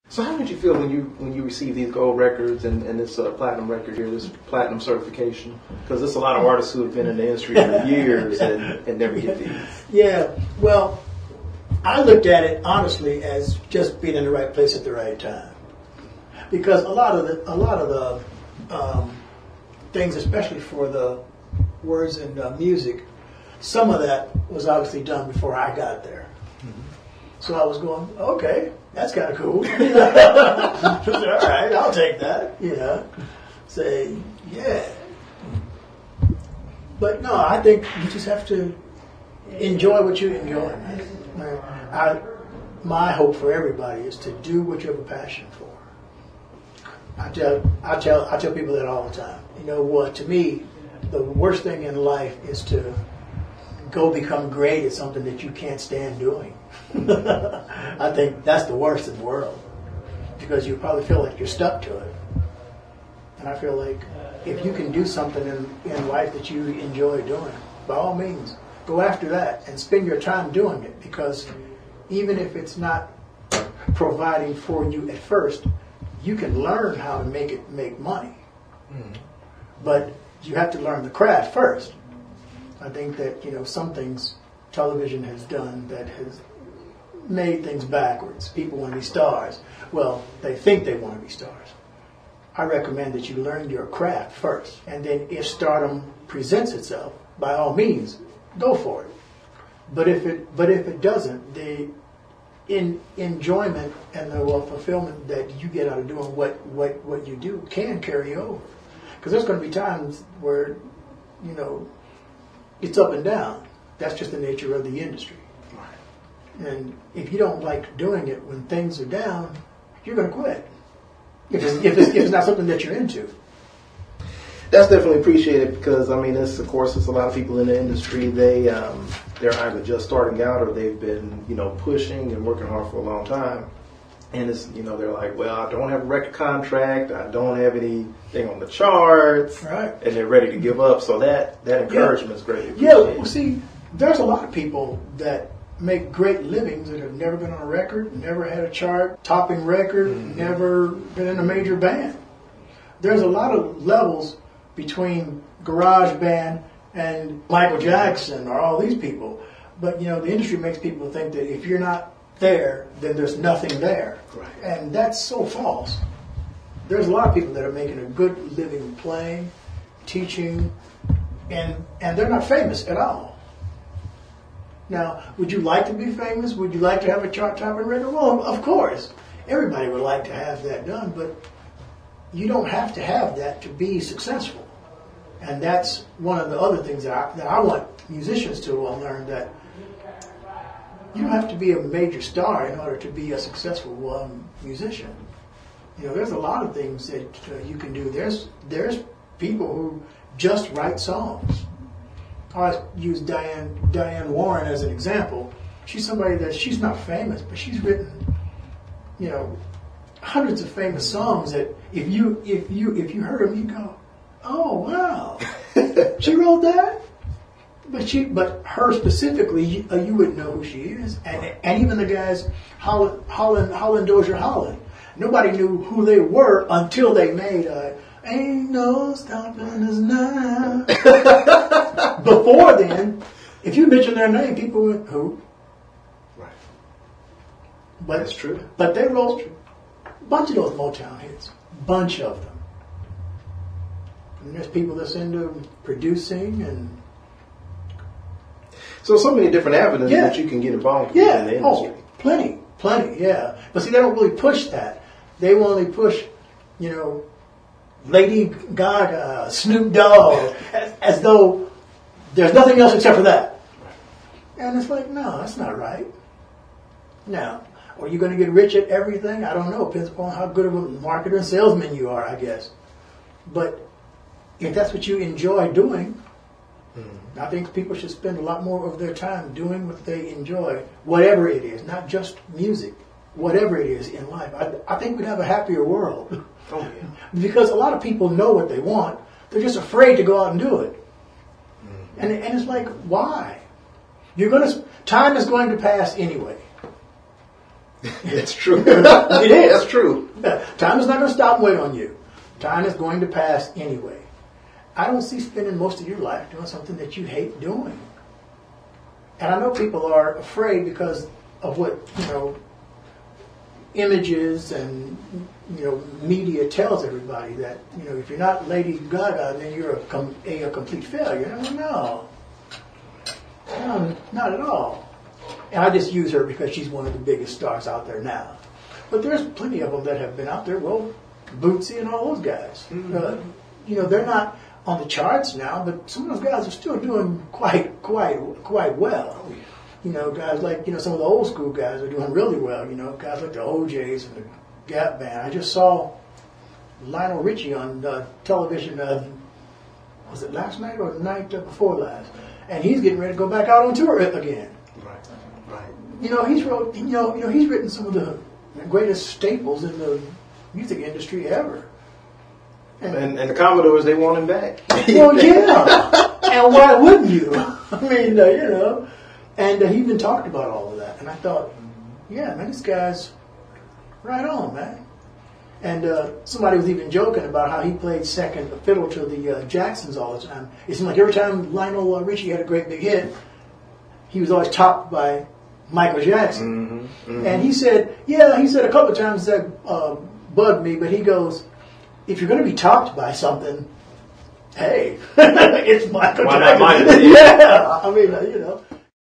So how did you feel when you received these gold records and this platinum record here, this platinum certification? Because there's a lot of artists who have been in the industry for years and never get these. Yeah, well, I looked at it honestly as just being in the right place at the right time, because a lot of the things, especially for the words and music, some of that was obviously done before I got there. Mm-hmm. So I was going, okay, that's kind of cool. All right, I'll take that. Say, yeah. But no, I think you just have to enjoy what you enjoy. My hope for everybody is to do what you have a passion for. I tell people that all the time. You know what? To me, the worst thing in life is to go become great at something that you can't stand doing. I think that's the worst in the world, because you probably feel like you're stuck to it. And I feel like if you can do something in life that you enjoy doing, by all means, go after that and spend your time doing it, because even if it's not providing for you at first, you can learn how to make money. Mm. But you have to learn the craft first. I think that, some things television has done that has made things backwards. People want to be stars. Well, they think they want to be stars. I recommend that you learn your craft first, and then if stardom presents itself, by all means, go for it. But if it doesn't, the enjoyment and the fulfillment that you get out of doing what you do can carry over. Because there's going to be times where, it's up and down. That's just the nature of the industry. And if you don't like doing it when things are down, you're going to quit. If it's not something that you're into. That's definitely appreciated, because it's a lot of people in the industry. They're either just starting out or they've been pushing and working hard for a long time, and it's they're like, well, I don't have a record contract, I don't have anything on the charts, right? And they're ready to give up. So that encouragement is greatly appreciated. Yeah, well, see, there's a lot of people that make great livings that have never been on a record, never had a chart topping record, never been in a major band. There's a lot of levels between garage band and Michael Jackson or all these people. But, the industry makes people think that if you're not there, then there's nothing there. Right. And that's so false. There's a lot of people that are making a good living playing, teaching, and they're not famous at all. Now, would you like to be famous? Would you like to have a chart-topping record? Well, of course. Everybody would like to have that done, but you don't have to have that to be successful. And that's one of the other things that I want musicians to learn, that you don't have to be a major star in order to be a successful musician. There's a lot of things that you can do. There's people who just write songs. I use Diane Warren as an example. She's somebody that she's not famous, but she's written, hundreds of famous songs that if you heard them, you go, oh wow, she wrote that. But her specifically, you wouldn't know who she is, and even the guys, Holland Dozier Holland, nobody knew who they were until they made Ain't No Stopping Us Now. Before then, if you mention their name, people went, who? Right. But that's true. But they wrote a bunch of those Motown hits. Bunch of them. And there's people that's into producing and... So many different avenues that you can get involved with in the industry. Oh, plenty, yeah. But see, they don't really push that. They will only push, Lady Gaga, Snoop Dogg, as though there's nothing else except for that. And it's like, no, that's not right. Now, are you going to get rich at everything? I don't know. It depends upon how good of a marketer and salesman you are, I guess. But if that's what you enjoy doing, I think people should spend a lot more of their time doing what they enjoy, whatever it is, not just music, whatever it is in life. I think we'd have a happier world. Oh, yeah. Because a lot of people know what they want. They're just afraid to go out and do it. And it's like, why? Time is going to pass anyway. That's true. It is. That's true. Time is not going to stop and wait on you. Time is going to pass anyway. I don't see spending most of your life doing something that you hate doing. And I know people are afraid because of what, images and, media tells everybody that, if you're not Lady Gaga, then you're a complete failure. No, not at all. And I just use her because she's one of the biggest stars out there now. But there's plenty of them that have been out there. Well, Bootsy and all those guys. Mm-hmm. They're not on the charts now, but some of those guys are still doing quite well. Oh, yeah. Guys like some of the old school guys are doing really well. Guys like the OJs and the Gap Band. I just saw Lionel Richie on television. Was it last night or the night before last? And he's getting ready to go back out on tour again. Right. He's written some of the greatest staples in the music industry ever. And the Commodores, they want him back. Well, yeah. And why wouldn't you? I mean, And he even talked about all of that. And I thought, yeah, man, this guy's right on, man. And somebody was even joking about how he played second fiddle to the Jacksons all the time. It seemed like every time Lionel Richie had a great big hit, he was always topped by Michael Jackson. Mm-hmm, mm-hmm. And he said a couple of times that bugged me, but he goes, if you're going to be topped by something, hey, it's Michael Jackson. Why not Michael? Yeah, I mean,